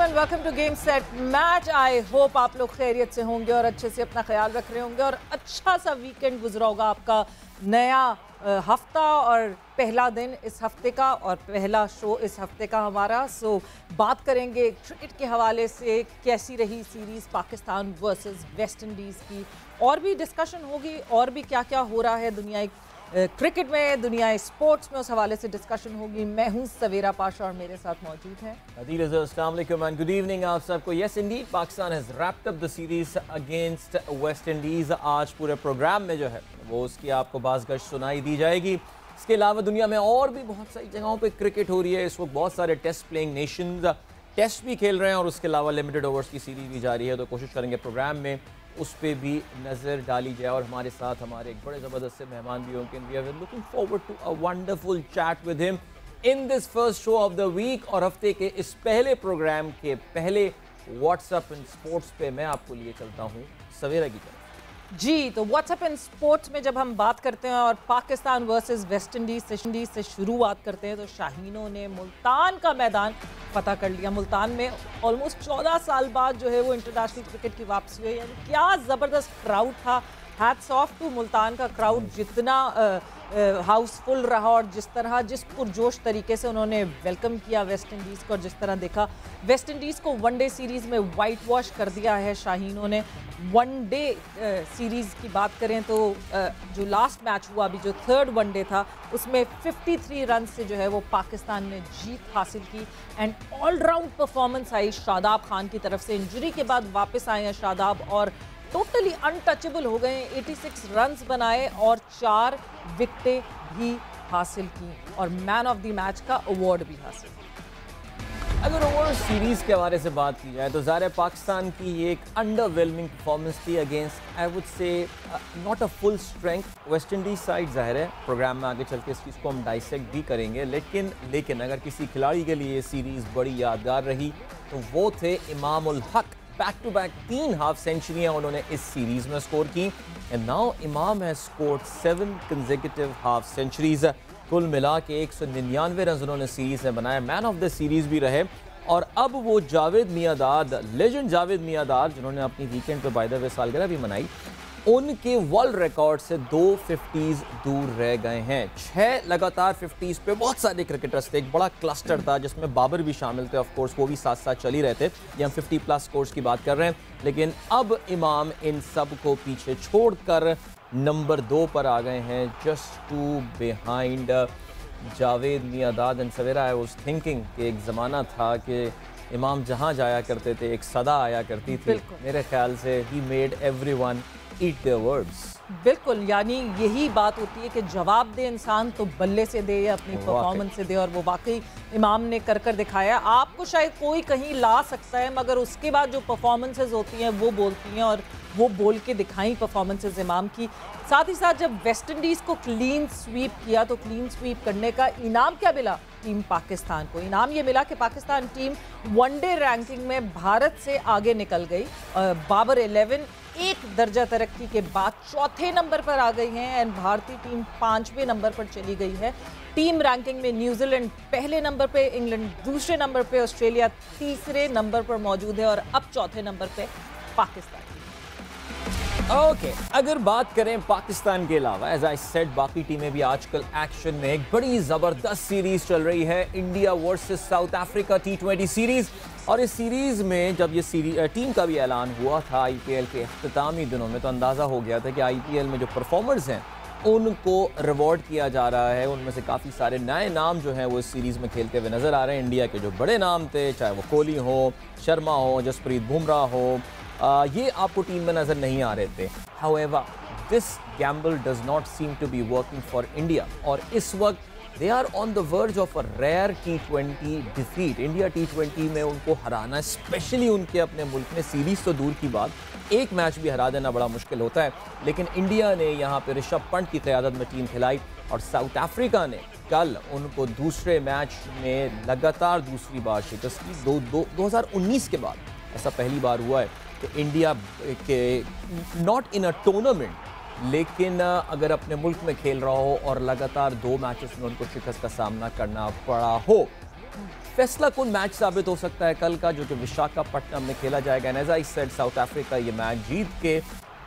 gentlemen, welcome to Game Set Match. I hope आप लोग खैरियत से होंगे और अच्छे से अपना ख्याल रख रहे होंगे और अच्छा सा वीकेंड गुजरा होगा आपका। नया हफ्ता और पहला दिन इस हफ्ते का और पहला शो इस हफ्ते का हमारा। बात करेंगे क्रिकेट के हवाले से कैसी रही series Pakistan versus West Indies की, और भी डिस्कशन होगी और भी क्या क्या हो रहा है दुनिया क्रिकेट में, दुनिया स्पोर्ट्स में, उस हवाले से डिस्कशन होगी। मैं हूं सवेरा पाशा और मेरे साथ मौजूद हैं अदील अज़हर। अस्सलाम वालेकुम एंड गुड इवनिंग आप सबको। Yes Indeed, Pakistan has wrapped up the series against West Indies. आज पूरे प्रोग्राम में जो है वो उसकी आपको बाज़गश सुनाई दी जाएगी। इसके अलावा दुनिया में और भी बहुत सारी जगहों पे क्रिकेट हो रही है इस वक्त। बहुत सारे टेस्ट प्लेइंग नेशंस टेस्ट भी खेल रहे हैं और उसके अलावा लिमिटेड ओवर्स की सीरीज भी जारी है, तो कोशिश करेंगे प्रोग्राम में उस पर भी नज़र डाली जाए। और हमारे साथ हमारे एक बड़े ज़बरदस्त से मेहमान भी होंगे। We are looking forward to a wonderful chat with him in this first show of the week. और हफ्ते के इस पहले प्रोग्राम के पहले व्हाट्सएप इन स्पोर्ट्स पे मैं आपको लिए चलता हूँ सवेरा की तरफ। जी, तो व्हाट्सएप इन स्पोर्ट्स में जब हम बात करते हैं और पाकिस्तान वर्सेस वेस्ट इंडीज़ से शुरुआत करते हैं, तो शाहीनों ने मुल्तान का मैदान फतह कर लिया। मुल्तान में ऑलमोस्ट 14 साल बाद जो है वो इंटरनेशनल क्रिकेट की वापसी हुई। यानी क्या ज़बरदस्त क्राउड था। हैट्स ऑफ टू मुल्तान का क्राउड, जितना हाउसफुल रहा और जिस पुरजोश तरीके से उन्होंने वेलकम किया वेस्ट इंडीज़ को, और जिस तरह देखा वेस्ट इंडीज़ को वनडे सीरीज़ में वाइट वॉश कर दिया है शाहीनों ने। वनडे सीरीज़ की बात करें तो जो लास्ट मैच हुआ, अभी जो थर्ड वनडे था, उसमें 53 रन से जो है वो पाकिस्तान ने जीत हासिल की। एंड ऑलराउंड परफॉर्मेंस आई शादाब खान की तरफ से। इंजरी के बाद वापस आए हैं शादाब और टोटली अनटचेबल हो गए। 86 रन्स बनाए और 4 विकेटें भी हासिल की और मैन ऑफ द मैच का अवार्ड भी हासिल किया। अगर ओवर सीरीज के हवाले से बात की जाए तो ज़ाहिर पाकिस्तान की ये एक अंडरवेलमिंग परफॉर्मेंस थी against, I would say not a full strength West Indies side. ज़ाहिर है प्रोग्राम में आगे चल के इस चीज़ को हम डाइसेक्ट भी करेंगे, लेकिन अगर किसी खिलाड़ी के लिए ये सीरीज़ बड़ी यादगार रही तो वो थे Imam ul Haq. Back to back 3 half सेंचुरियाँ उन्होंने इस सीरीज़ में स्कोर की। And now Imam has scored 7 consecutive half centuries. कुल मिला के 199 रन उन्होंने सीरीज़ में बनाए। मैन ऑफ द सीरीज़ भी रहे। और अब वो जावेद मियांदाद, लेजेंड जावेद मियांदाद, जिन्होंने अपनी वीकेंड पे बाय द वे सालगिरह भी मनाई, उनके वर्ल्ड रिकॉर्ड से 2 50s दूर रह गए हैं। 6 लगातार 50s पे बहुत सारे क्रिकेटर्स थे। एक बड़ा क्लस्टर था जिसमें बाबर भी शामिल थे, ऑफ कोर्स वो भी साथ साथ चल ही रहे थे। ये हम 50 प्लस स्कोर्स की बात कर रहे हैं, लेकिन अब इमाम इन सब को पीछे छोड़कर नंबर 2 पर आ गए हैं, just 2 behind Javed Miandad. And Savera I was thinking कि एक ज़माना था कि इमाम जहाँ जाया करते थे एक सदा आया करती थी। मेरे ख्याल से he made everyone eat their words। बिल्कुल, यानी यही बात होती है कि जवाब दे इंसान तो बल्ले से दे या अपनी परफॉर्मेंस से दे, और वो वाकई इमाम ने कर दिखाया। आपको शायद कोई कहीं ला सकता है, मगर उसके बाद जो परफॉर्मेंसेज होती हैं वो बोलती हैं, और वो बोल के दिखाई परफॉर्मेंसेज इमाम की। साथ ही साथ जब वेस्ट इंडीज़ को क्लीन स्वीप किया तो क्लीन स्वीप करने का इनाम क्या मिला टीम पाकिस्तान को? इनाम ये मिला कि पाकिस्तान टीम वनडे रैंकिंग में भारत से आगे निकल गई। बाबर 11 एक दर्जा तरक्की के बाद 4थे नंबर पर आ गई हैं एंड भारतीय टीम 5वें नंबर पर चली गई है। टीम रैंकिंग में न्यूजीलैंड पहले नंबर पे, इंग्लैंड दूसरे नंबर पे, ऑस्ट्रेलिया तीसरे नंबर पर मौजूद है और अब 4थे नंबर पे पाकिस्तान। ओके, अगर बात करें पाकिस्तान के अलावा, एज आई सेड, बाकी टीमें भी आजकल एक्शन में। एक बड़ी ज़बरदस्त सीरीज़ चल रही है, India versus south Africa T20 series. और इस सीरीज़ में जब ये टीम का भी ऐलान हुआ था IPL के अख्तामी दिनों में, तो अंदाज़ा हो गया था कि IPL में जो परफॉर्मर्स हैं उनको रिवॉर्ड किया जा रहा है। उनमें से काफ़ी सारे नए नाम जो हैं वो इस सीरीज़ में खेलते हुए नज़र आ रहे हैं। इंडिया के जो बड़े नाम थे, चाहे वो कोहली हो, शर्मा हो, जसप्रीत बुमराह हो, ये आपको टीम में नज़र नहीं आ रहे थे। However, this gamble does not seem to be working for India। और इस वक्त they are on the verge of a rare T20 defeat। India T20 में उनको हराना, स्पेशली उनके अपने मुल्क में, सीरीज़ तो दूर की बात, एक मैच भी हरा देना बड़ा मुश्किल होता है। लेकिन इंडिया ने यहाँ पे ऋषभ पंत की क़यादत में टीम खिलाई और साउथ अफ्रीका ने कल उनको दूसरे मैच में लगातार दूसरी बार शिकस्त की। 2019 के बाद ऐसा पहली बार हुआ है कि इंडिया के नॉट इन अ टूर्नामेंट, लेकिन अगर अपने मुल्क में खेल रहा हो और लगातार 2 मैचेस में उनको शिकस्त का सामना करना पड़ा हो। फैसला कुन मैच साबित हो सकता है कल का, जो कि विशाखापट्टनम में खेला जाएगा। And as I said, South Africa ये मैच जीत के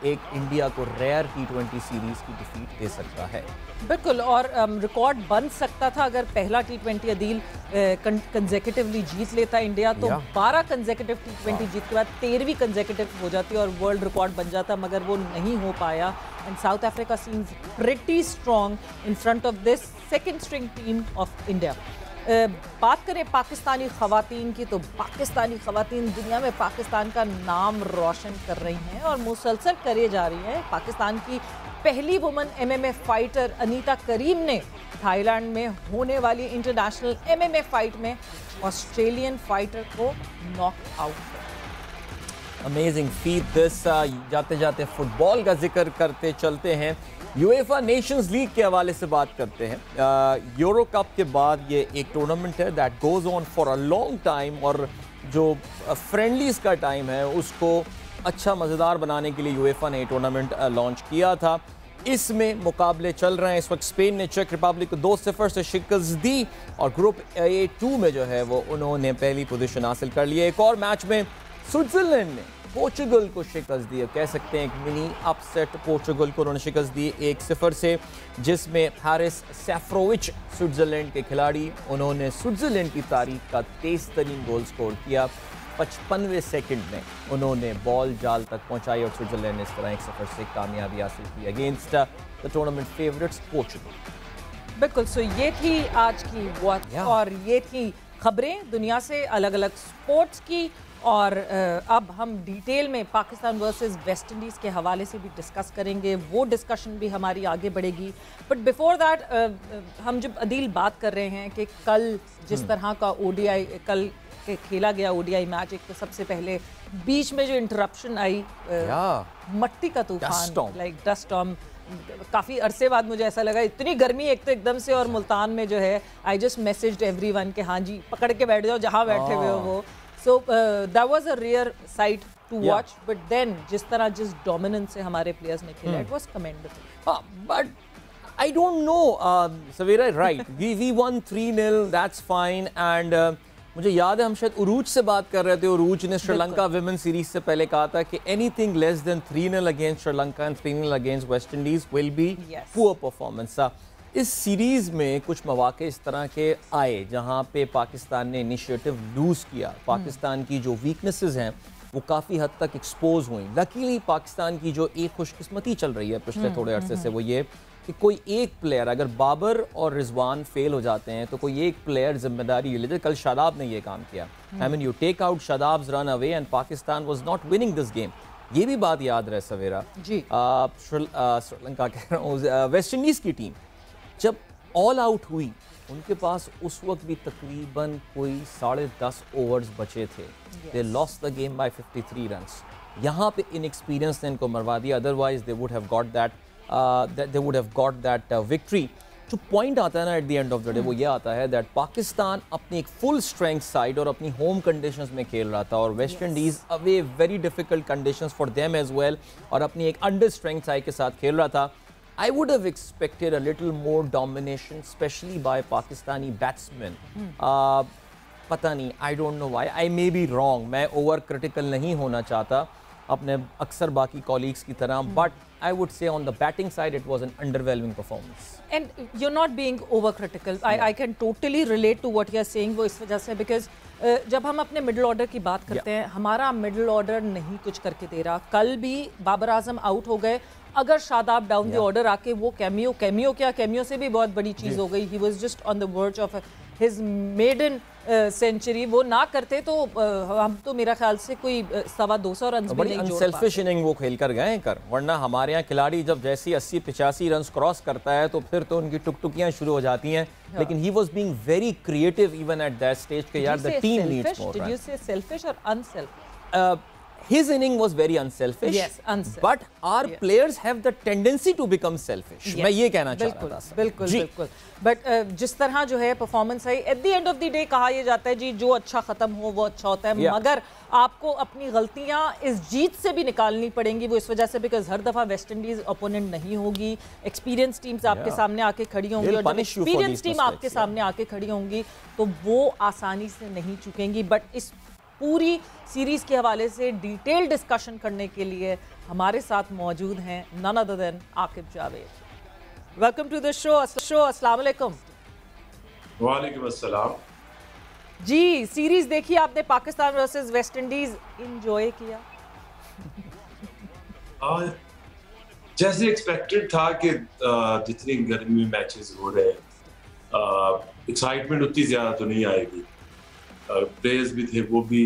एक इंडिया को रेयर T20 सीरीज की डिफीट दे सकता है। बिल्कुल, और रिकॉर्ड बन सकता था अगर पहला T20 अदील कंसेक्यूटिवली जीत लेता इंडिया, तो 12 कंसेक्यूटिव T20 जीत के बाद 13वीं कंसेक्यूटिव हो जाती और वर्ल्ड रिकॉर्ड बन जाता, मगर वो नहीं हो पाया। And south Africa seems pretty strong in front of this second string team of India. बात करें पाकिस्तानी ख़वातीन की, तो पाकिस्तानी ख़वातीन दुनिया में पाकिस्तान का नाम रोशन कर रही हैं और मुसलसल करे जा रही हैं। पाकिस्तान की पहली वुमन MMA फाइटर अनीता करीम ने थाईलैंड में होने वाली इंटरनेशनल MMA फाइट में ऑस्ट्रेलियन फाइटर को नॉक आउट किया। Amazing feet this. जाते जाते फुटबॉल का जिक्र करते चलते हैं, यूएफा नेशंस लीग के हवाले से बात करते हैं। यूरो कप के बाद ये एक टूर्नामेंट है that goes on for a long time, और जो फ्रेंडलीज का टाइम है उसको अच्छा मज़ेदार बनाने के लिए यूएफा ने टूर्नामेंट लॉन्च किया था। इसमें मुकाबले चल रहे हैं इस वक्त। स्पेन ने चेक रिपब्लिक को 2-0 से शिकस्त दी और ग्रुप A2 में जो है वो उन्होंने पहली पोजीशन हासिल कर ली है। एक और मैच में स्विट्जरलैंड ने पोर्चुगल को शिकस्त दी, कह सकते हैं एक मिनी अपसेट पोर्चुगल को उन्होंने शिकस्त दी 1-0 से, जिसमें हारिस सैफ्रोविच स्विट्जरलैंड के खिलाड़ी, उन्होंने स्विट्जरलैंड की तारीख का तेज तरीन गोल स्कोर किया। 55वें सेकंड में उन्होंने बॉल जाल तक पहुंचाई और स्विट्जरलैंड ने इस तरह 1-0 से कामयाबी हासिल की against the tournament favourites Portugal. बिल्कुल, सो ये थी आज की वॉच और ये थी खबरें दुनिया से अलग अलग स्पोर्ट्स की। और अब हम डिटेल में पाकिस्तान वर्सेस वेस्ट इंडीज़ के हवाले से भी डिस्कस करेंगे, वो डिस्कशन भी हमारी आगे बढ़ेगी। बट बिफोर दैट हम जब अदील बात कर रहे हैं कि कल जिस तरह का ODI कल के खेला गया ODI मैच, एक तो सबसे पहले बीच में जो इंटरप्शन आई, मट्टी का तूफान, लाइक डस्ट स्टॉर्म, काफ़ी अरसे बाद मुझे ऐसा लगा, इतनी गर्मी एक तो एकदम से, और मुल्तान में जो है आई जस्ट मैसेज्ड एवरीवन कि हाँ जी पकड़ के बैठ जाओ जहाँ बैठे हुए हो वो। So that was a rare sight to watch, but then जिस dominance से हमारे players ने खेला, it was commendable. But I don't know, Savira, right? we won 3-0, that's fine, and मुझे याद है हम शायद उरूज से बात कर रहे थे। उरूज ने श्रीलंका विमेन सीरीज से पहले कहा था कि anything less than 3-0 against Sri Lanka and 3-0 against West Indies will be poor performance. इस सीरीज़ में कुछ मौके इस तरह के आए जहां पे पाकिस्तान ने इनिशिएटिव लूज़ किया। पाकिस्तान की जो वीकनेसेस हैं वो काफ़ी हद तक एक्सपोज हुई। लकीली पाकिस्तान की जो एक खुशकिस्मती चल रही है पिछले थोड़े अरसे से, वो ये कि कोई एक प्लेयर, अगर बाबर और रिजवान फेल हो जाते हैं तो कोई एक प्लेयर जिम्मेदारी ले लेते। कल शादाब ने ये काम किया। I mean, you take out Shadab's run away and Pakistan was not winning this game. ये भी बात याद रहे सवेरा जी। श्रीलंका कह रहा हूँ, वेस्ट इंडीज़ की टीम जब ऑल आउट हुई, उनके पास उस वक्त भी तकरीबन कोई 10.5 ओवर्स बचे थे। They lost the game by 53 runs. यहाँ पे इनएक्सपीरियंस ने इनको मरवा दिया, otherwise they would have got that victory. जो पॉइंट आता है ना at the end of the day, वो ये आता है दैट पाकिस्तान अपनी एक फुल स्ट्रेंथ साइड और अपनी होम कंडीशंस में खेल रहा था, और West Indies away very difficult conditions for them as well, और अपनी एक अंडर स्ट्रेंथ साइड के साथ खेल रहा था। I would have expected a little more domination, especially by Pakistani batsmen. पता नहीं, I don't know why. I may be wrong. मैं over critical नहीं होना चाहता अपने अक्सर बाकी colleagues की तरह, but I would say on the batting side it was an underwhelming performance. And you're not being over critical. I can totally relate to what you're saying. वो इस वजह से because जब हम अपने मिडिल ऑर्डर की बात करते हैं, हमारा मिडिल ऑर्डर नहीं कुछ करके दे रहा। कल भी बाबर आजम आउट हो गए। अगर शादाब डाउन द ऑर्डर आके वो कैमियो से भी बहुत बड़ी चीज़ हो गई। He was just on the verge of his maiden century. वो ना करते तो हम तो मेरा ख्याल से कोई 225 रन भी नहीं जोड़ पाते। अनसेल्फिश इनिंग वो खेल कर गए कर, वरना हमारे यहाँ खिलाड़ी जब जैसी 80-85 रन क्रॉस करता है तो फिर तो उनकी टुकटुकियां शुरू हो जाती हैं। लेकिन he was being very creative even at that stage के यार the team needs more. Did you से सेल्फिश और unselfish? his inning was very unselfish. Yes, unselfish. But our players have the tendency to become selfish. Yes. मैं ये कहना चाह रहा था। बिल्कुल। बट जिस तरह जो है परफॉर्मेंस है, eight the end of the day कहा यह जाता है जी, जो अच्छा खत्म हो वो अच्छा होता है। मगर आपको अपनी गलतियां इस जीत से भी निकालनी पड़ेंगी, वो इस वजह से बिकॉज हर दफा वेस्ट इंडीज ओपोनेंट नहीं होगी, एक्सपीरियंस टीम्स आपके सामने आके खड़ी होंगी, और जब एक्सपीरियंस टीम आपके सामने आके खड़ी होंगी तो वो आसानी से नहीं चुकेंगी। बट इस पूरी सीरीज के हवाले से डिटेल डिस्कशन करने के लिए हमारे साथ मौजूद हैं none other than Aaqib Javed. Welcome to the show. अस्सलाम वालेकुम। वालेकुम अस्सलाम। जी, सीरीज देखी आपने Pakistan versus West Indies, enjoy किया? जैसे एक्सपेक्टेड था कि जितनी गर्मी में मैचेस हो रहे हैं, एक्साइटमेंट उतनी ज़्यादा तो नहीं आएगी। प्लेयर्स भी थे, वो भी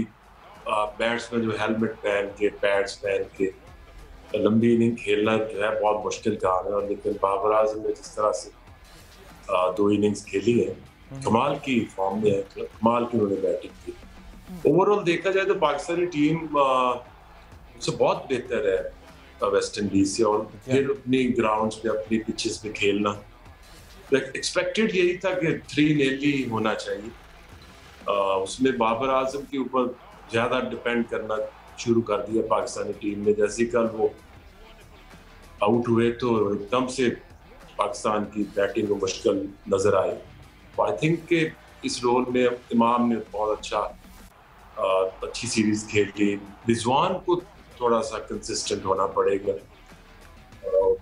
बैट्समैन जो हेलमेट पहन के, पैड्स पहन के लंबी इनिंग खेलना जो है बहुत मुश्किल काम है। और लेकिन बाबर आजम ने जिस तरह से 2 इनिंग्स खेली है, कमाल की फॉर्म में है, कमाल की उन्होंने बैटिंग की। ओवरऑल देखा जाए तो पाकिस्तानी टीम उससे बहुत बेहतर है वेस्ट इंडीज से, और फिर अपनी ग्राउंड्स पे, अपनी पिचेस पे खेलना एक्सपेक्टेड यही था कि 3-0 ही होना चाहिए। उसमें बाबर आजम के ऊपर ज्यादा डिपेंड करना शुरू कर दिया पाकिस्तानी टीम ने। जैसे कल वो आउट हुए तो एकदम से पाकिस्तान की बैटिंग को मुश्किल नजर आई। आई थिंक कि इस रोल में इमाम ने बहुत अच्छी सीरीज खेली। रिजवान को थोड़ा सा कंसिस्टेंट होना पड़ेगा,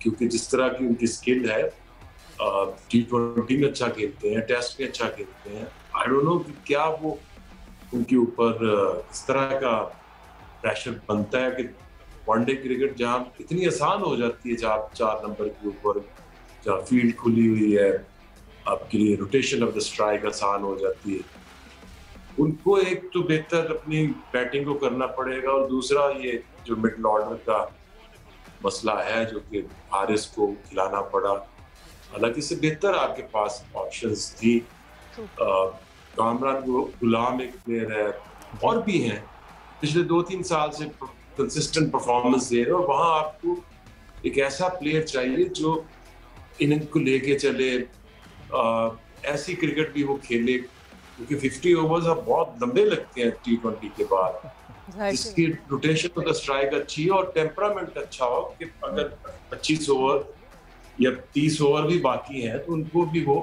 क्योंकि जिस तरह की उनकी स्किल है, T20 में अच्छा खेलते हैं, टेस्ट में अच्छा खेलते हैं। आई डोंट नो कि क्या वो उनके ऊपर इस तरह का प्रेशर बनता है कि वनडे क्रिकेट जहाँ इतनी आसान हो जाती है, जहाँ 4 नंबर के ऊपर जहाँ फील्ड खुली हुई है, आपके लिए रोटेशन ऑफ द स्ट्राइक आसान हो जाती है। उनको एक तो बेहतर अपनी बैटिंग को करना पड़ेगा, और दूसरा ये जो मिडल ऑर्डर का मसला है जो कि हारिस को खिलाना पड़ा। हालांकि इससे बेहतर आपके पास ऑप्शंस थी। कामरान गुलाम एक प्लेयर है, और भी हैं पिछले 2-3 साल से कंसिस्टेंट परफॉर्मेंस दे रहे हैं, और वहाँ आपको एक ऐसा प्लेयर चाहिए जो इनिंग को लेके चले, ऐसी क्रिकेट भी वो खेले, क्योंकि 50 ओवर्स अब बहुत लंबे लगते हैं T20 के बाद। जिसकी रोटेशन ऑफ द स्ट्राइक अच्छी हो और टेम्परामेंट अच्छा हो, कि अगर 25 ओवर या 30 ओवर भी बाकी हैं तो उनको भी वो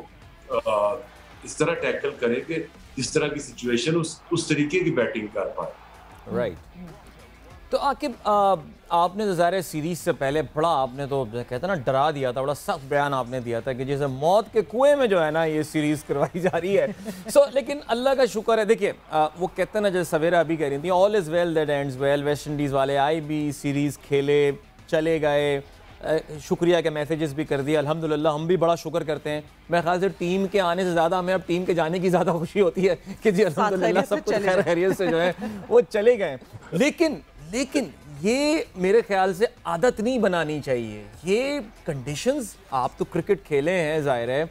इस तरह टैकल करे कि इस तरह की सिचुएशन उस तरीके की बैटिंग कर पाए। राइट। तो आकिब, आपने तो ज़ाहिर सीरीज से पहले बड़ा, आपने तो कहते ना डरा दिया था, बड़ा सख्त बयान आपने दिया था कि जैसे मौत के कुएं में जो है ना ये सीरीज़ करवाई जा रही है। लेकिन अल्लाह का शुक्र है, देखिए वो कहते हैं ना, जैसे सवेरा अभी कह रही थी, all is well that ends well. West Indies वाले आए भी, सीरीज़ खेले, चले गए, शुक्रिया के मैसेजेस भी कर दिए, अल्हम्दुलिल्लाह। हम भी बड़ा शुक्र करते हैं। मेरे ख्याल से टीम के आने से ज़्यादा हमें अब टीम के जाने की ज़्यादा खुशी होती है कि जी अल्हम्दुलिल्लाह सब कुछ खैर खैरियत से जो है वो चले गए। लेकिन ये मेरे ख्याल से आदत नहीं बनानी चाहिए। ये कंडीशंस, आप तो क्रिकेट खेले हैं, ज़ाहिर है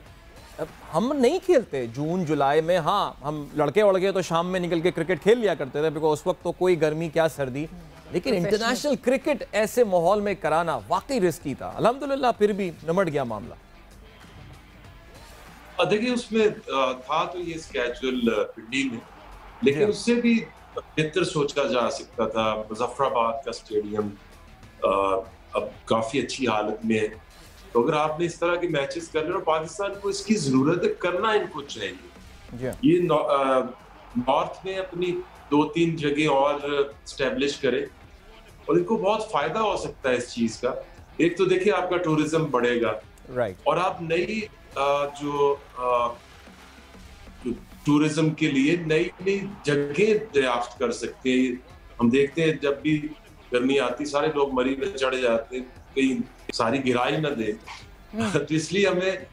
हम नहीं खेलते जून जुलाई में। हाँ, हम लड़के वड़के तो शाम में निकल के क्रिकेट खेल लिया करते थे, बिकॉज उस वक्त तो कोई गर्मी क्या सर्दी। लेकिन इंटरनेशनल क्रिकेट ऐसे माहौल में कराना वाकई रिस्की था। अल्हम्दुलिल्लाह फिर भी निमट गया मामला। देखिए उसमें था तो ये स्केड्यूल पिंडी में, लेकिन उससे भी बेहतर सोचा जा सकता था। मुजफ्फराबाद का स्टेडियम अब काफी अच्छी हालत में है, तो अगर आपने इस तरह के मैचेस कर रहे हो, पाकिस्तान को इसकी जरूरत है, करना इनको चाहिए। ये नॉर्थ में अपनी 2-3 जगह और स्टैब्लिश करे, और इनको बहुत फायदा हो सकता है इस चीज का। एक तो देखिए आपका टूरिज्म बढ़ेगा, राइट, और आप नई जो टूरिज्म के लिए नई जगह दरियाफ्त कर सकते हैं। हम देखते हैं जब भी गर्मी आती, सारे लोग मरी में चढ़ जाते हैं, कहीं सारी गिराई न दे। तो इसलिए हमें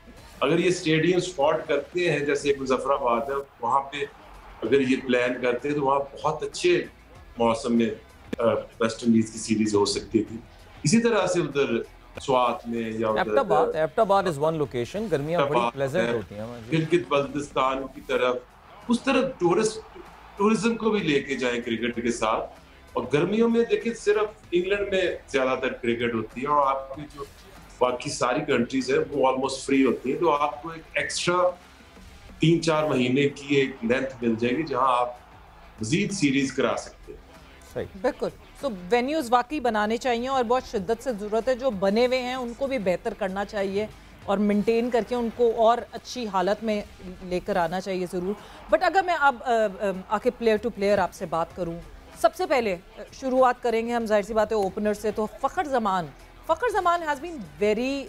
अगर ये स्टेडियम स्पॉट करते हैं, जैसे मुजफ्फराबाद है, वहाँ पे अगर ये प्लान करते हैं तो वहाँ बहुत अच्छे मौसम में वेस्ट इंडीज की सीरीज हो सकती थी। इसी तरह से उधर स्वात में या एबटाबाद इज वन लोकेशन, गर्मियां बड़ी प्लेजेंट होती हैं। गिलगित बल्तिस्तान की तरफ, उस तरफ टूरिज्म को भी लेके जाएं क्रिकेट के साथ, और गर्मियों में देखिए सिर्फ इंग्लैंड में ज्यादातर क्रिकेट होती है और आपकी जो बाकी सारी कंट्रीज है वो ऑलमोस्ट फ्री होती है, तो आपको एक एक्स्ट्रा 3-4 महीने की एक लेंथ मिल जाएगी जहां आप मजीद सीरीज करा सकते हैं। सही। बिल्कुल। सो वेन्यूज वाकई बनाने चाहिए और बहुत शिद्दत से ज़रूरत है, जो बने हुए हैं उनको भी बेहतर करना चाहिए और मेंटेन करके उनको और अच्छी हालत में लेकर आना चाहिए ज़रूर। बट अगर मैं अब आके प्लेयर टू प्लेयर आपसे बात करूं, सबसे पहले शुरुआत करेंगे हम जाहिर सी बात है ओपनर से, तो Fakhar Zaman has been very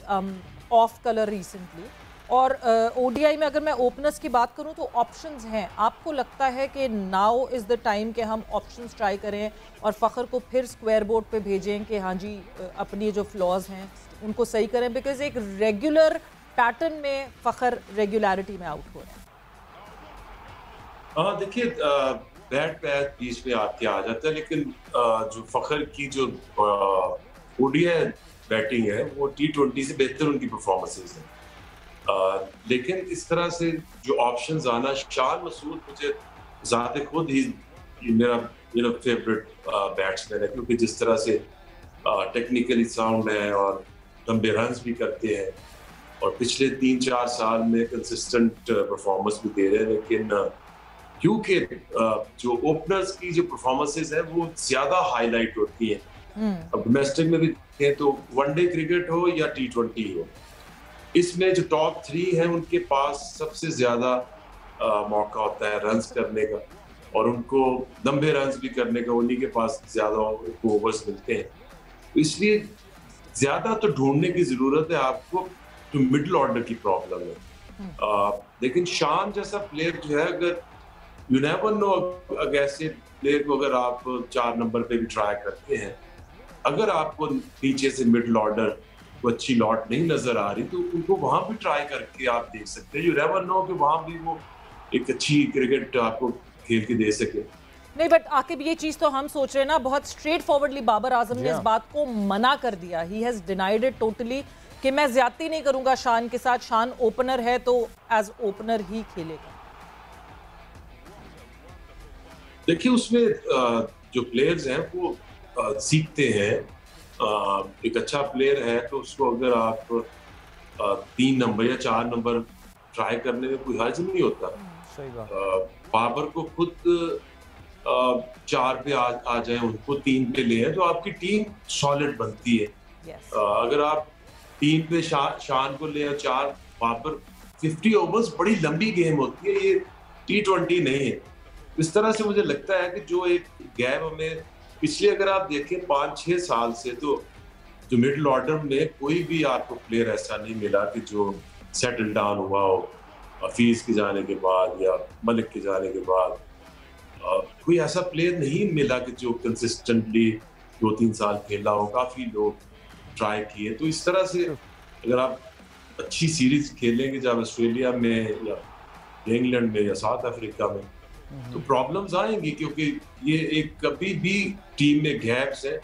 off colour recently, और ओडीआई में अगर मैं ओपनर्स की बात करूं तो ऑप्शंस हैं। आपको लगता है कि नाउ इज़ द टाइम कि हम ऑप्शंस ट्राई करें और फ़खर को फिर स्क्वायर बोर्ड पे भेजें कि हाँ जी अपनी जो फ्लॉज हैं उनको सही करें, बिकॉज एक रेगुलर पैटर्न में फ़खर रेगुलरिटी में आउट हो रहे हैं? हाँ देखिए, बैट पैच बीच में आके आ जाता है, लेकिन जो फ़खर की जो ओडीआई बैटिंग है वो T20 से बेहतर उनकी परफॉर्मेंसेज हैं। लेकिन इस तरह से जो ऑप्शंस आना, शान मसूद मुझे ज़ाते खुद ही मेरा फेवरेट बैट्समैन है, क्योंकि जिस तरह से टेक्निकली साउंड है और लंबे रन्स भी करते हैं और पिछले 3-4 साल में कंसिस्टेंट परफॉर्मेंस भी दे रहे हैं। लेकिन क्योंकि जो ओपनर्स की जो परफॉर्मेंसेज है वो ज्यादा हाईलाइट होती है, अब डोमेस्टिक में भी देखें तो वनडे क्रिकेट हो या T20 हो, इसमें जो टॉप 3 हैं उनके पास सबसे ज्यादा मौका होता है रन्स करने का, और उनको लंबे रन्स भी करने का उन्हीं के पास ज्यादा ओवर्स मिलते हैं। तो इसलिए ज्यादा तो ढूंढने की जरूरत है आपको, जो मिडिल ऑर्डर की प्रॉब्लम है। लेकिन शान जैसा प्लेयर जो है, अगर यू नेवर नो, अगर ऐसे प्लेयर को अगर आप 4 नंबर पे भी ट्राई करते हैं, अगर आपको नीचे से मिडिल ऑर्डर को अच्छी लॉट नहीं नजर आ रही तो उनको वहां भी ट्राई करके आप देख सकते हैं। यू नेवर नो कि वहां भी वो एक अच्छी क्रिकेट आपको खेल के दे सके। नहीं, बट आकिब ये चीज़ तो हम सोच रहे हैं ना, बहुत स्ट्रेट फॉरवर्डली बाबर आजम ने इस बात को मना कर दिया, he has denied it totally कि मैं ज्यादती नहीं करूंगा शान के साथ, शान ओपनर है तो एज ओपनर ही खेलेगा। देखिए उसमें जो प्लेयर्स हैं वो सीखते हैं। एक अच्छा प्लेयर है तो उसको अगर आप 3 नंबर या 4 नंबर ट्राई करने में कोई हर्ज नहीं होता। सही बात। बाबर को खुद 4 पे आ जाए, उनको 3 पे ले आए तो आपकी टीम सॉलिड बनती है। अगर आप 3 पे शान को ले आए, 4 बाबर, 50 ओवर्स बड़ी लंबी गेम होती है, ये T20 नहीं है। इस तरह से मुझे लगता है कि जो एक गैप हमें पिछले अगर आप देखें 5-6 साल से, तो जो मिडिल ऑर्डर में कोई भी आपको प्लेयर ऐसा नहीं मिला कि जो सेटल डाउन हुआ हो हफीज के जाने के बाद या मलिक के जाने के बाद। कोई ऐसा प्लेयर नहीं मिला कि जो कंसिस्टेंटली 2-3 साल खेला हो। काफी लोग ट्राई किए। तो इस तरह से अगर आप अच्छी सीरीज खेलेंगे जब ऑस्ट्रेलिया में या इंग्लैंड में या साउथ अफ्रीका में, तो प्रॉब्लम्स आएंगी, क्योंकि ये एक कभी भी टीम में गैप्स है।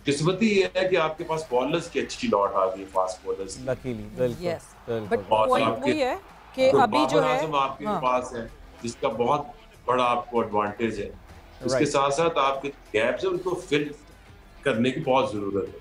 किस्मती ये है कि आपके पास बॉलर्स की अच्छी लॉट आ गई, फास्ट बॉलर्स। लकीली, बिल्कुल। बट पॉइंट वही है कि अभी जो है आपके पास है जिसका बहुत बड़ा आपको एडवांटेज है, उसके साथ साथ आपके गैप्स है उनको फिल करने की बहुत जरूरत है।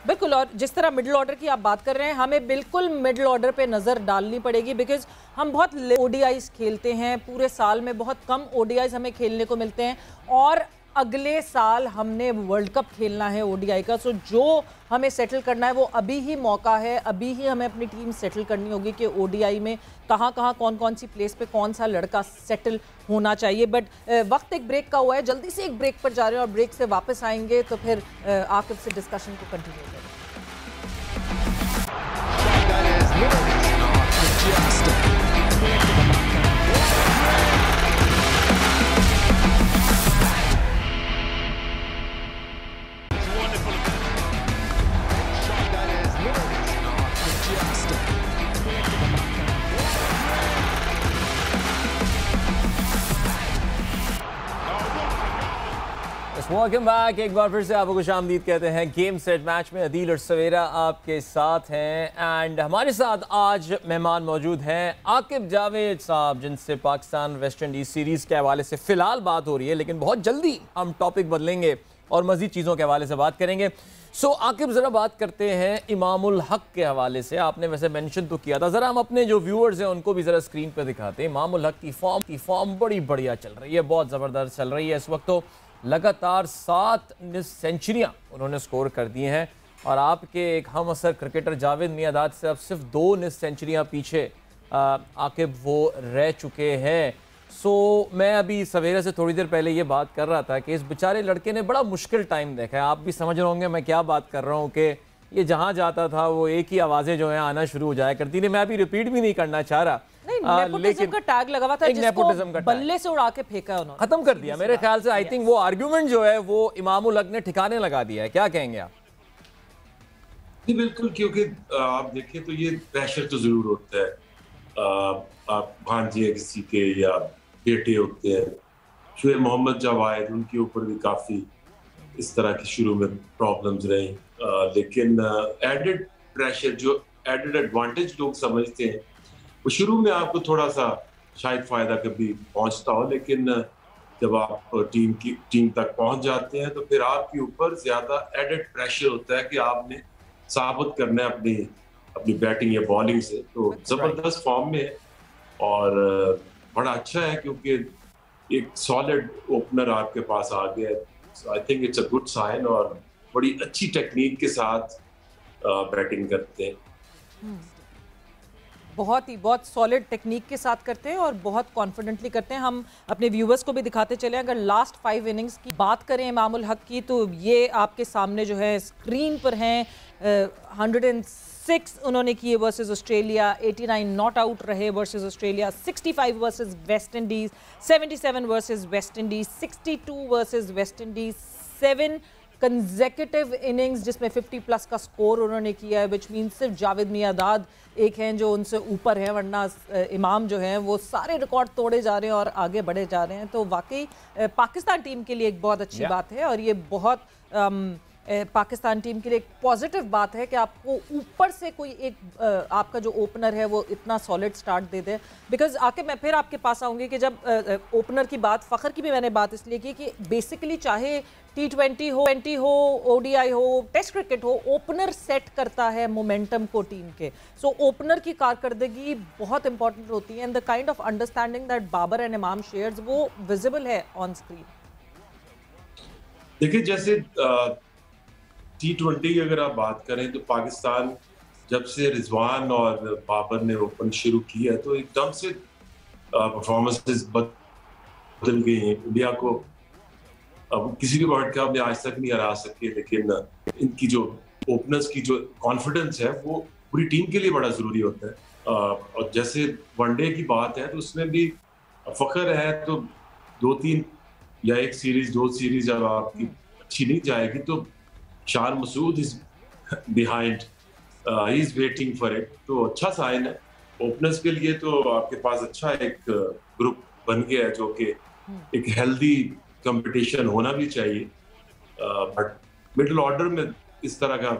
बिल्कुल। और जिस तरह मिडिल ऑर्डर की आप बात कर रहे हैं, हमें बिल्कुल मिडिल ऑर्डर पे नज़र डालनी पड़ेगी, बिकॉज हम बहुत ओडीआईज खेलते हैं, पूरे साल में बहुत कम ओडीआईज हमें खेलने को मिलते हैं, और अगले साल हमने वर्ल्ड कप खेलना है ओडीआई का। सो जो हमें सेटल करना है वो अभी ही मौका है, अभी ही हमें अपनी टीम सेटल करनी होगी कि ओडीआई में कहाँ कौन सी प्लेस पे कौन सा लड़का सेटल होना चाहिए। बट वक्त एक ब्रेक का हुआ है, जल्दी से एक ब्रेक पर जा रहे हैं और ब्रेक से वापस आएंगे तो फिर आकिब से डिस्कशन को कंटिन्यू करेंगे। Welcome back. एक बार फिर से आपको खुशामदीद कहते हैं। गेम सेट मैच में अदील और सवेरा आपके साथ हैं एंड हमारे साथ आज मेहमान मौजूद हैं आकिब जावेद साहब, जिनसे पाकिस्तान वेस्ट इंडीज सीरीज़ के हवाले से फ़िलहाल बात हो रही है, लेकिन बहुत जल्दी हम टॉपिक बदलेंगे और मज़ीद चीज़ों के हवाले से बात करेंगे। सो आकिब, ज़रा बात करते हैं इमामुल हक के हवाले से। आपने वैसे मेंशन तो किया था, ज़रा हम अपने जो व्यूअर्स हैं उनको भी ज़रा स्क्रीन पर दिखाते हैं। इमामुल हक की फॉर्म बड़ी बढ़िया चल रही है, बहुत ज़बरदस्त चल रही है इस वक्त। तो लगातार 7 सेंचुरियाँ उन्होंने स्कोर कर दी हैं और आपके एक हम असर क्रिकेटर जावेद मियांदाद से अब सिर्फ 2 सेंचुरियाँ पीछे आकिब वो रह चुके हैं। सो मैं अभी सवेरे से थोड़ी देर पहले ये बात कर रहा था कि इस बेचारे लड़के ने बड़ा मुश्किल टाइम देखा है। आप भी समझ रहे होंगे मैं क्या बात कर रहा हूँ कि ये जहाँ जाता था वो एक ही आवाज़ें जो हैं आना शुरू हो जाया करती थी। मैं अभी रिपीट भी नहीं करना चाह रहा, लेकिन का टैग लगा हुआ था जिसको बल्ले से उड़ा के फेंका उन्होंने, खत्म कर दिया मेरे ख्याल से। आई थिंक वो आर्गुमेंट जो है वो इमामुल हक ने ठिकाने लगा दिया है। क्या कहेंगे आप? जी बिल्कुल, क्योंकि आप देखें तो ये प्रेशर तो जरूर होता है। आप भांजे किसी के या बेटे होते हैं, शुएब मोहम्मद जब आए उनके ऊपर भी काफी इस तरह की शुरू में प्रॉब्लम्स रही, लेकिन एडेड प्रेशर जो एडेड एडवांटेज लोग समझते हैं वो शुरू में आपको थोड़ा सा शायद फायदा कभी पहुंचता हो, लेकिन जब आप टीम तक पहुंच जाते हैं तो फिर आपके ऊपर ज्यादा एडेड प्रेशर होता है कि आपने साबित करना है अपनी बैटिंग या बॉलिंग से। तो जबरदस्त फॉर्म में है और बड़ा अच्छा है क्योंकि एक सॉलिड ओपनर आपके पास आ गया है। So I think it's a good sign और बड़ी अच्छी टेक्निक के साथ बैटिंग करते हैं। बहुत सॉलिड टेक्निक के साथ करते हैं और बहुत कॉन्फिडेंटली करते हैं। हम अपने व्यूवर्स को भी दिखाते चले, अगर लास्ट 5 इनिंग्स की बात करें इमामुल हक की, तो ये आपके सामने जो है स्क्रीन पर हैं। 106 उन्होंने किए वर्सेस ऑस्ट्रेलिया, 89 नॉट आउट रहे versus Australia, 65 versus West Indies, 77 versus West Indies, 62 versus West Indies, 7 consecutive innings जिसमें 50 प्लस का स्कोर उन्होंने किया है, विच मीन सिर्फ जावेद मियांदाद एक हैं जो उनसे ऊपर है, वरना इमाम जो हैं वो सारे रिकॉर्ड तोड़े जा रहे हैं और आगे बढ़े जा रहे हैं। तो वाकई पाकिस्तान टीम के लिए एक बहुत अच्छी बात है और ये बहुत पाकिस्तान टीम के लिए एक पॉजिटिव बात है कि आपको ऊपर से कोई एक आपका जो ओपनर है वो इतना solid start they they. Because आके मैं फिर आपके पास आऊँगी कि जब ओपनर की बात, फ़खर की भी मैंने बात इसलिए की कि बेसिकली चाहे T20 हो, ODI हो, टेस्ट क्रिकेट हो, ओपनर सेट करता है मोमेंटम को टीम के। सो ओपनर की कारकर्दगी बहुत इंपॉर्टेंट होती है and the kind of understanding that Babar and Imam shares वो विजिबल है ऑन स्क्रीन। देखिए जैसे T20 की अगर आप बात करें तो पाकिस्तान जब से रिजवान और बाबर ने ओपन शुरू किया तो एकदम से परफॉर्मेंसेस बदल गई हैं। इंडिया को अब किसी भी वर्ल्ड कप में आज तक नहीं हरा सके, लेकिन इनकी जो ओपनर्स की जो कॉन्फिडेंस है वो पूरी टीम के लिए बड़ा जरूरी होता है। और जैसे वनडे की बात है तो उसमें भी फख्र है तो 2-3 या 1 सीरीज 2 सीरीज जब आपकी अच्छी नहीं जाएगी तो Shan Masood is behind, he is waiting for it. तो अच्छा साइन है ओपनर्स के लिए। तो आपके पास अच्छा एक ग्रुप बन गया है जो कि एक हेल्दी कंपटीशन होना भी चाहिए, बट मिडिल ऑर्डर में इस तरह का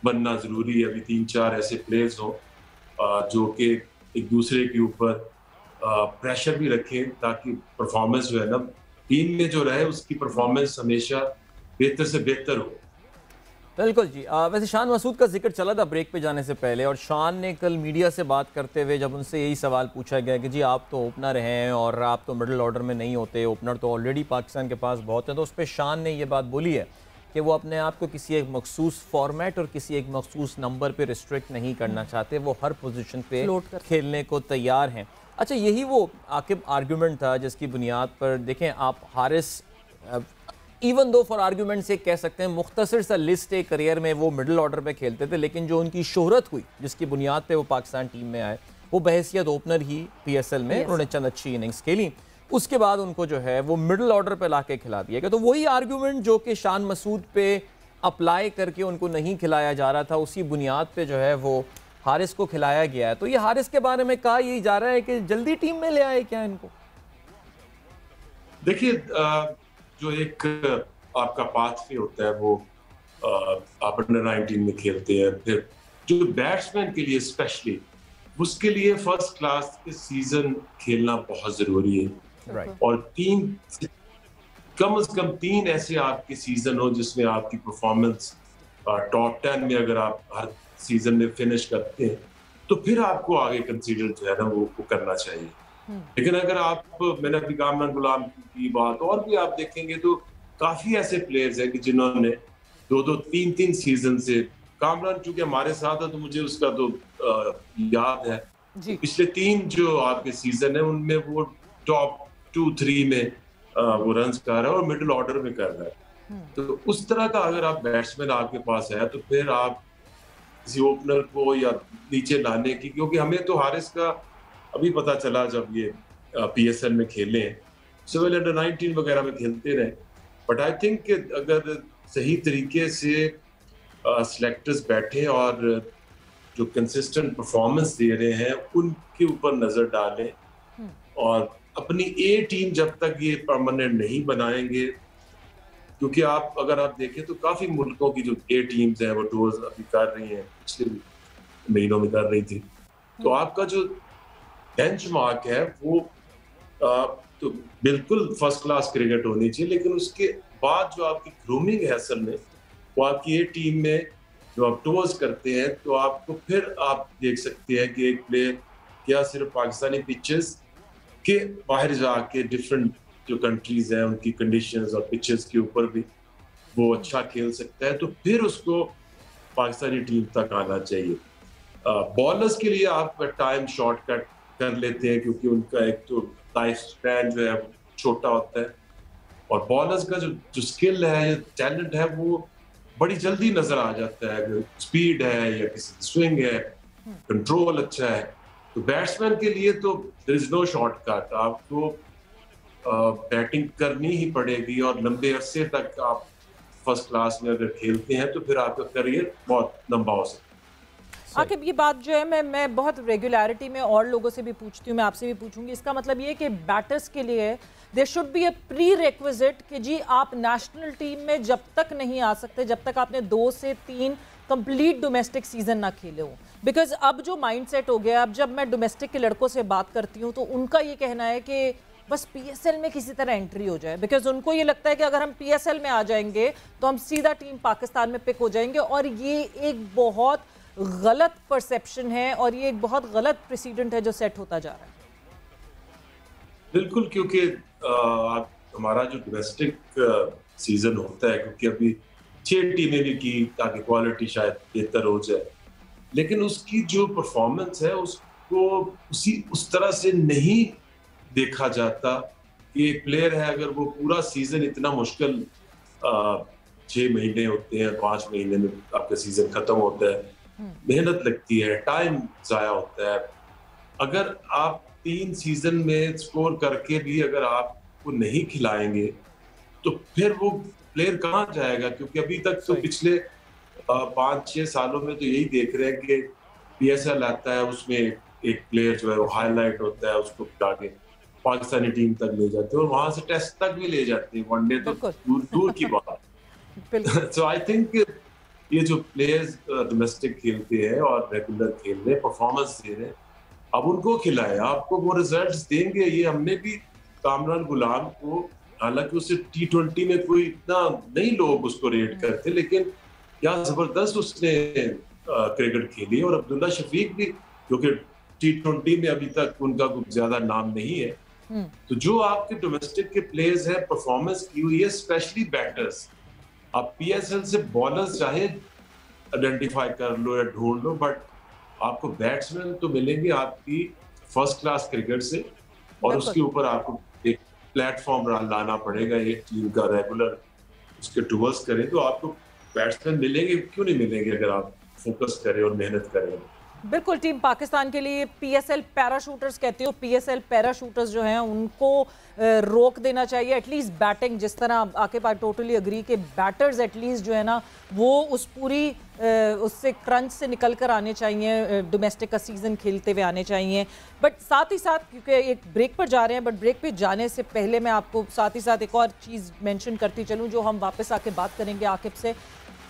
बनना जरूरी है। अभी 3-4 ऐसे प्लेयर्स हो जो कि एक दूसरे के ऊपर प्रेशर भी रखें ताकि परफॉर्मेंस जो है ना टीम में जो रहे उसकी परफॉर्मेंस हमेशा बेहतर से बेहतर हो। बिल्कुल जी। वैसे शान मसूद का जिक्र चला था ब्रेक पे जाने से पहले और शान ने कल मीडिया से बात करते हुए जब उनसे यही सवाल पूछा गया कि जी आप तो ओपनर हैं और आप तो मिडिल ऑर्डर में नहीं होते, ओपनर तो ऑलरेडी पाकिस्तान के पास बहुत है, तो उस पर शान ने ये बात बोली है कि वो अपने आप को किसी एक मखसूस फॉर्मेट और किसी एक मखसूस नंबर पर रिस्ट्रिक्ट नहीं करना चाहते, वो हर पोजिशन पर खेलने को तैयार हैं। अच्छा, यही वो आकिब आर्गूमेंट था जिसकी बुनियाद पर देखें आप Haris even though for argument से कह सकते हैं मुख्तसर सा लिस्ट एक करियर में वो मिडिल ऑर्डर पे खेलते थे, लेकिन जो उनकी शोहरत हुई जिसकी बुनियाद पे वो पाकिस्तान टीम में आए वो बहैसियत ओपनर ही PSL में उन्होंने चंद अच्छी इनिंग्स खेली, उसके बाद उनको जो है वो मिडिल ऑर्डर पे ला के खिला दिया गया। तो वही आर्गूमेंट जो कि शान मसूद पे अप्लाई करके उनको नहीं खिलाया जा रहा था उसी बुनियाद पर जो है वो हारिस को खिलाया गया है। तो ये हारिस के बारे में कहा यही जा रहा है कि जल्दी टीम में ले आए क्या इनको? देखिए जो एक आपका पाथवे होता है वो आप अंडर 19 में खेलते हैं, फिर जो बैट्समैन के लिए स्पेशली उसके लिए फर्स्ट क्लास के सीजन खेलना बहुत जरूरी है। राइट। और कम से कम 3 ऐसे आपके सीजन हो जिसमें आपकी परफॉर्मेंस टॉप 10 में अगर आप हर सीजन में फिनिश करते हैं तो फिर आपको आगे कंसीडर जो है ना वो करना चाहिए। लेकिन अगर आप, मैंने अभी कामरान गुलाम की बात और भी आप देखेंगे तो काफी ऐसे प्लेयर्स हैं कि जिन्होंने 2-2, 3-3 सीजन से, कामरान चूंकि हमारे साथ है तो मुझे उसका तो याद है जी। पिछले 3 जो आपके सीजन है उनमें वो टॉप 2-3 में वो रन्स कर रहा है और मिडिल ऑर्डर में कर रहा है। तो उस तरह का अगर आप बैट्समैन आपके पास है तो फिर आप किसी ओपनर को या नीचे लाने की, क्योंकि हमें तो हारिस का अभी पता चला जब ये PSL में खेले हैं, सिविल अंडर 19 वगैरह में खेलते रहे, बट आई थिंक अगर सही तरीके से सिलेक्टर्स बैठे और जो कंसिस्टेंट परफॉर्मेंस दे रहे हैं उनके ऊपर नजर डालें और अपनी ए टीम जब तक ये परमानेंट नहीं बनाएंगे, क्योंकि अगर आप देखें तो काफी मुल्कों की जो ए टीम्स हैं वो टूर्स अभी कर रही हैं, पिछले महीनों में कर रही थी, तो आपका जो बेंचमार्क है वो तो बिल्कुल फर्स्ट क्लास क्रिकेट होनी चाहिए, लेकिन उसके बाद जो आपकी ग्रूमिंग है असल में वो आपकी ए टीम में जो आप टूर्स करते हैं तो आपको फिर आप देख सकते हैं कि एक प्लेयर क्या सिर्फ पाकिस्तानी पिचेस के बाहर जाके डिफरेंट जो कंट्रीज हैं उनकी कंडीशंस और पिचेस के ऊपर भी वो अच्छा खेल सकता है, तो फिर उसको पाकिस्तानी टीम तक आना चाहिए। बॉलर्स के लिए आप टाइम शॉर्टकट कर लेते हैं क्योंकि उनका एक तो लाइफ स्पैन जो है छोटा होता है और बॉलर्स का जो स्किल है, टैलेंट है, वो बड़ी जल्दी नजर आ जाता है, अगर स्पीड है या किसी स्विंग है, कंट्रोल अच्छा है। तो बैट्समैन के लिए तो देयर इज नो शॉर्टकट, आपको बैटिंग करनी ही पड़ेगी और लंबे अरसे तक आप फर्स्ट क्लास में अगर खेलते हैं तो फिर आपका करियर बहुत लंबा हो सकता है। आकिब, ये बात जो है मैं बहुत रेगुलरिटी में और लोगों से भी पूछती हूँ, मैं आपसे भी पूछूंगी, इसका मतलब ये कि बैटर्स के लिए there should be a prerequisite कि जी आप नेशनल टीम में जब तक नहीं आ सकते जब तक आपने 2 से 3 कंप्लीट डोमेस्टिक सीजन ना खेले हो। बिकॉज अब जो माइंडसेट हो गया, अब जब मैं डोमेस्टिक के लड़कों से बात करती हूँ तो उनका ये कहना है कि बस PSL में किसी तरह एंट्री हो जाए, बिकॉज उनको ये लगता है कि अगर हम PSL में आ जाएंगे तो हम सीधा टीम पाकिस्तान में पिक हो जाएंगे, और ये एक बहुत गलत परसेप्शन है और ये एक बहुत गलत प्रेसिडेंट है जो सेट होता जा रहा है। बिल्कुल, क्योंकि हमारा जो डोमेस्टिक सीजन होता है, क्योंकि अभी 6 टीमें भी की ताकि क्वालिटी शायद बेहतर हो जाए, लेकिन उसकी जो परफॉर्मेंस है उसको उस तरह से नहीं देखा जाता कि एक प्लेयर है अगर वो पूरा सीजन इतना मुश्किल 6 महीने होते हैं, 5 महीने में आपका सीजन खत्म होता है, मेहनत लगती है, टाइम जाया होता है, अगर आप 3 सीजन में स्कोर करके भी अगर आपको नहीं खिलाएंगे तो फिर वो प्लेयर कहाँ जाएगा? क्योंकि अभी तक तो पिछले 5-6 सालों में तो यही देख रहे हैं कि PSL आता है, उसमें एक प्लेयर जो है वो हाईलाइट होता है, उसको जाके पाकिस्तानी टीम तक ले जाते हैं और वहां से टेस्ट तक भी ले जाते हैं, वनडे तो दूर की बात। सो आई थिंक ये जो प्लेयर्स डोमेस्टिक खेलते हैं और रेगुलर खेल रहे हैं, परफॉर्मेंस दे रहे हैं, अब उनको खिलाएं, आपको वो रिजल्ट्स देंगे। ये हमने भी कामरान गुलाम को, हालांकि उसे T20 में कोई इतना नहीं लोग उसको रेट करते, लेकिन क्या जबरदस्त उसने क्रिकेट खेली, और अब्दुल्ला शफीक भी, क्योंकि T20 में अभी तक उनका कुछ ज्यादा नाम नहीं है, तो जो आपके डोमेस्टिक के प्लेयर्स हैं परफॉर्मेंस की हुई है, स्पेशली बैटर्स, आप PSL से बॉलर्स चाहे आइडेंटिफाई कर लो या ढूंढ लो, बट आपको बैट्समैन तो मिलेंगे आपकी फर्स्ट क्लास क्रिकेट से, और उसके ऊपर आपको एक प्लेटफॉर्म लाना पड़ेगा, एक टीम का रेगुलर उसके टूवर्स करें तो आपको बैट्समैन मिलेंगे, क्यों नहीं मिलेंगे अगर आप फोकस करें और मेहनत करें। बिल्कुल, टीम पाकिस्तान के लिए पीएसएल पैराशूटर्स कहते हो, पीएसएल पैराशूटर्स जो हैं उनको रोक देना चाहिए एटलीस्ट बैटिंग। जिस तरह आके पास टोटली अग्री के बैटर्स एटलीस्ट जो है ना वो उस पूरी उससे क्रंच से निकल कर आने चाहिए, डोमेस्टिक का सीज़न खेलते हुए आने चाहिए। बट साथ ही साथ क्योंकि एक ब्रेक पर जा रहे हैं, बट ब्रेक पे जाने से पहले मैं आपको साथ ही साथ एक और चीज़ मेंशन करती चलूँ जो हम वापस आके बात करेंगे आकिब से।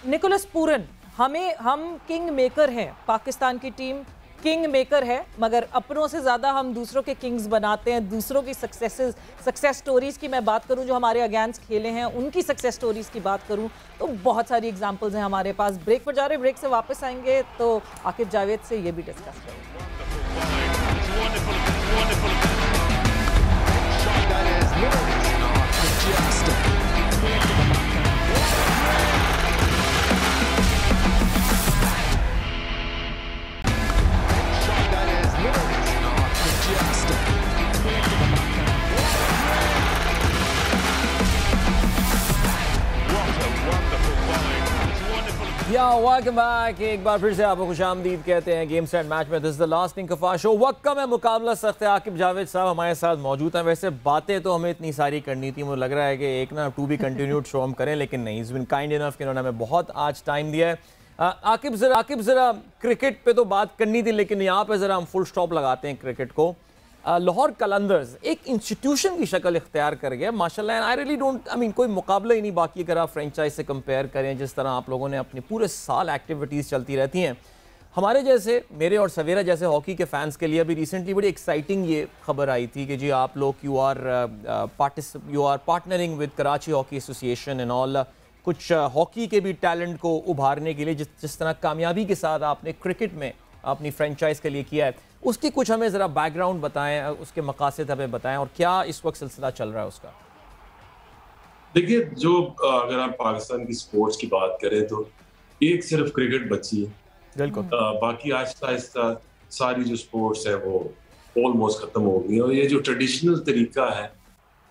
निकोलस पूरन, हम किंग मेकर हैं, पाकिस्तान की टीम किंग मेकर है, मगर अपनों से ज़्यादा हम दूसरों के किंग्स बनाते हैं। दूसरों की सक्सेस स्टोरीज़ की मैं बात करूं जो हमारे अगेंस्ट खेले हैं, उनकी सक्सेस स्टोरीज़ की बात करूं तो बहुत सारी एग्जांपल्स हैं हमारे पास। ब्रेक पर जा रहे हैं, ब्रेक से वापस आएंगे तो आकिब जावेद से ये भी डिस्कस करेंगे। Welcome back. एक बार फिर से आपको खुशामदीद कहते हैं गेम्स एंड मैच में। दिस इज द लास्ट इंकफा शो। वक्त कम है, मुकाबला सख्त है। आकिब जावेद साहब हमारे साथ मौजूद हैं। वैसे बातें तो हमें इतनी सारी करनी थी, मुझे लग रहा है कि एक ना टू बी कंटिन्यूड शो हम करें, लेकिन नहीं, इज बीन काइंड इनफ कि उन्होंने हमें बहुत आज टाइम दिया है। आकिब ज़रा क्रिकेट पे तो बात करनी थी, लेकिन यहाँ पे ज़रा हम फुल स्टॉप लगाते हैं क्रिकेट को। लाहौर कलंदर्स एक इंस्टीट्यूशन की शक्ल इख्तियार कर गया माशाल्लाह। And I really don't, I mean कोई मुकाबला ही नहीं बाकी अगर आप फ्रेंचाइज से कंपेयर करें। जिस तरह आप लोगों ने अपने पूरे साल एक्टिविटीज़ चलती रहती हैं, हमारे जैसे, मेरे और सवेरा जैसे हॉकी के फैंस के लिए अभी रिसेंटली बड़ी एक्साइटिंग ये खबर आई थी कि जी आप लोग you are partnering with Karachi hockey association and all, कुछ हॉकी के भी टैलेंट को उभारने के लिए जिस तरह कामयाबी के साथ आपने क्रिकेट में अपनी फ्रेंचाइज के लिए किया है, उसकी कुछ हमें ज़रा बैकग्राउंड बताएं, उसके मकासद हमें बताएं और क्या इस वक्त सिलसिला चल रहा है उसका। देखिए, जो अगर आप पाकिस्तान की स्पोर्ट्स की बात करें तो एक सिर्फ क्रिकेट बची है, बिल्कुल। बाकी आहिस्ता आहिस्ता सारी जो स्पोर्ट्स है वो ऑलमोस्ट खत्म हो गई। और ये जो ट्रेडिशनल तरीका है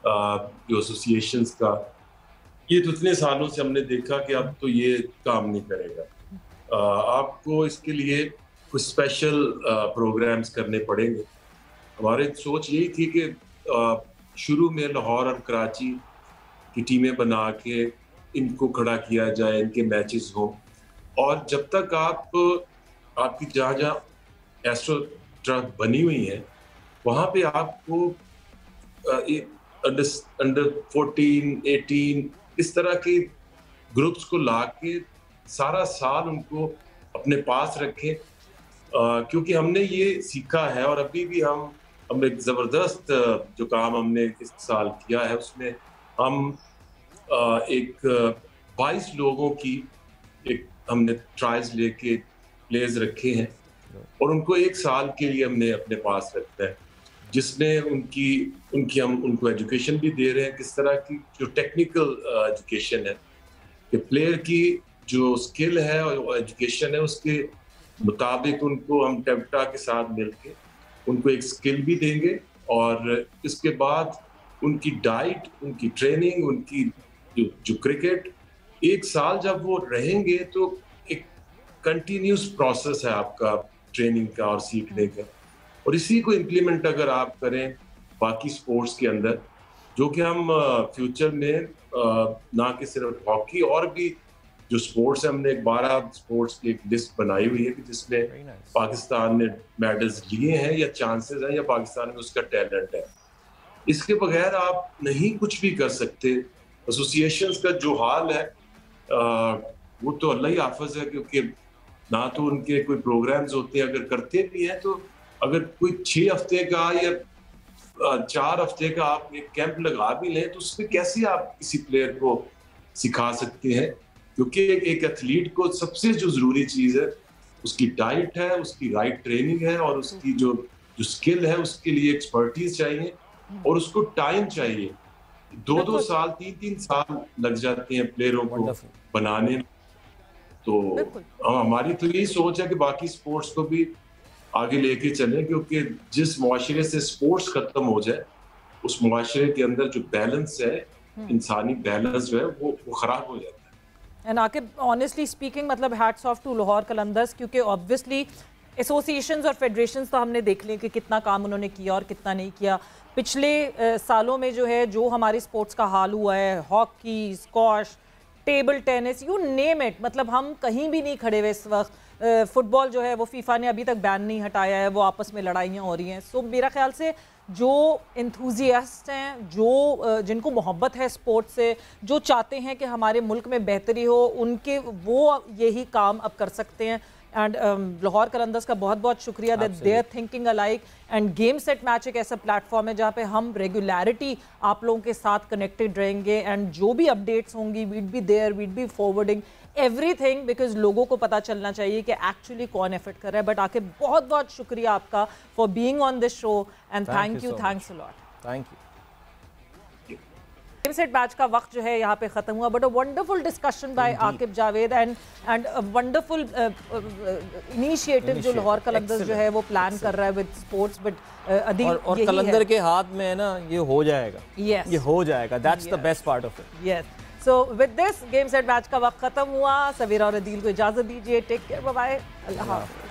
जो एसोसिएशंस का, ये तो इतने सालों से हमने देखा कि अब तो ये काम नहीं करेगा। आपको इसके लिए कुछ स्पेशल प्रोग्राम्स करने पड़ेंगे। हमारी सोच यही थी कि शुरू में लाहौर और कराची की टीमें बना के इनको खड़ा किया जाए, इनके मैचेस हों, और जब तक आपकी जहाँ एस्ट्रो ट्रफ बनी हुई है वहाँ पे आपको अंडर 14, 18 इस तरह के ग्रुप्स को ला के सारा साल उनको अपने पास रखें। क्योंकि हमने ये सीखा है और अभी भी हम एक ज़बरदस्त जो काम हमने इस साल किया है उसमें हम एक 22 लोगों की एक हमने ट्रायल्स लेके प्लेयर्स रखे हैं और उनको एक साल के लिए हमने अपने पास रखना है, जिसमें उनकी हम उनको एजुकेशन भी दे रहे हैं। किस तरह की जो टेक्निकल एजुकेशन है कि प्लेयर की जो स्किल है और एजुकेशन है उसके मुताबिक उनको हम टेप्टा के साथ मिलके उनको एक स्किल भी देंगे और इसके बाद उनकी डाइट, उनकी ट्रेनिंग, उनकी जो क्रिकेट, एक साल जब वो रहेंगे तो एक कंटिन्यूस प्रोसेस है आपका ट्रेनिंग का और सीखने का। और इसी को इम्प्लीमेंट अगर आप करें बाकी स्पोर्ट्स के अंदर, जो कि हम फ्यूचर में ना कि सिर्फ हॉकी और भी जो स्पोर्ट्स है, हमने 12 स्पोर्ट्स की एक लिस्ट बनाई हुई है कि जिसमें पाकिस्तान ने मेडल्स लिए हैं या चांसेस हैं या पाकिस्तान में उसका टैलेंट है। इसके बगैर आप नहीं कुछ भी कर सकते। एसोसिएशंस का जो हाल है वो तो अल्लाह ही हाफिज है, क्योंकि ना तो उनके कोई प्रोग्राम्स होते हैं, अगर करते भी हैं तो अगर कोई 6 हफ्ते का या 4 हफ्ते का आप एक कैंप लगा भी लें तो उसमें कैसे आप किसी प्लेयर को सिखा सकते हैं। क्योंकि एक एथलीट को सबसे जो जरूरी चीज है उसकी डाइट है, उसकी राइट ट्रेनिंग है और उसकी जो स्किल है उसके लिए एक्सपर्टीज चाहिए और उसको टाइम चाहिए। 2-2 साल, 3-3 साल लग जाते हैं प्लेयरों को बनाने। तो हमारी तो यही सोच है कि बाकी स्पोर्ट्स को भी आगे लेके चलें, क्योंकि जिस मुआशरे से स्पोर्ट्स खत्म हो जाए उस मुआशरे के अंदर जो बैलेंस है, इंसानी बैलेंस जो है वो खराब हो जाता है। एंड आकिब, ऑनेस्टली स्पीकिंग, मतलब hats off to Lahore Qalandars, क्योंकि ऑब्वियसली एसोसिएशंस और फेडरेशंस तो हमने देख लिए कि कितना काम उन्होंने किया और कितना नहीं किया। पिछले सालों में जो है, जो हमारी स्पोर्ट्स का हाल हुआ है, hockey, squash, table tennis, you name it, मतलब हम कहीं भी नहीं खड़े हुए इस वक्त। फुटबॉल जो है वो फीफा ने अभी तक बैन नहीं हटाया है, वो आपस में लड़ाइयाँ हो रही हैं। सो मेरा ख्याल से जो एंथुजियास्ट हैं, जो जिनको मोहब्बत है स्पोर्ट्स से, जो चाहते हैं कि हमारे मुल्क में बेहतरी हो, उनके वो यही काम अब कर सकते हैं। एंड लाहौर कलंदर्स का बहुत बहुत शुक्रिया that they are thinking alike. And game set match एक ऐसा प्लेटफॉर्म है जहाँ पे हम रेगुलरिटी आप लोगों के साथ कनेक्टेड रहेंगे, एंड जो भी अपडेट्स होंगी we'd be there, we'd be forwarding everything, because लोगों को पता चलना चाहिए कि एक्चुअली कौन एफर्ट कर रहा है। बट आके बहुत बहुत शुक्रिया आपका for being on this show, and thank you, thanks a lot. Thank you. Game set match का वक्त जो है यहाँ पे खत्म हुआ, but a wonderful discussion by Aqib Javed and wonderful initiative जो लाहौर कलंदर्स जो है वो प्लान कर रहा है विद स्पोर्ट्स। बट अदील और कलंदर के हाथ में है ना, ये हो जाएगा। Yes. ये हो जाएगा, that's the best part of it. Yes, so with this game set match का वक्त खत्म हुआ। सवेरा और अदील को इजाजत दीजिए। टेक केयर, बाय बाय, अल्लाह हाफिज़।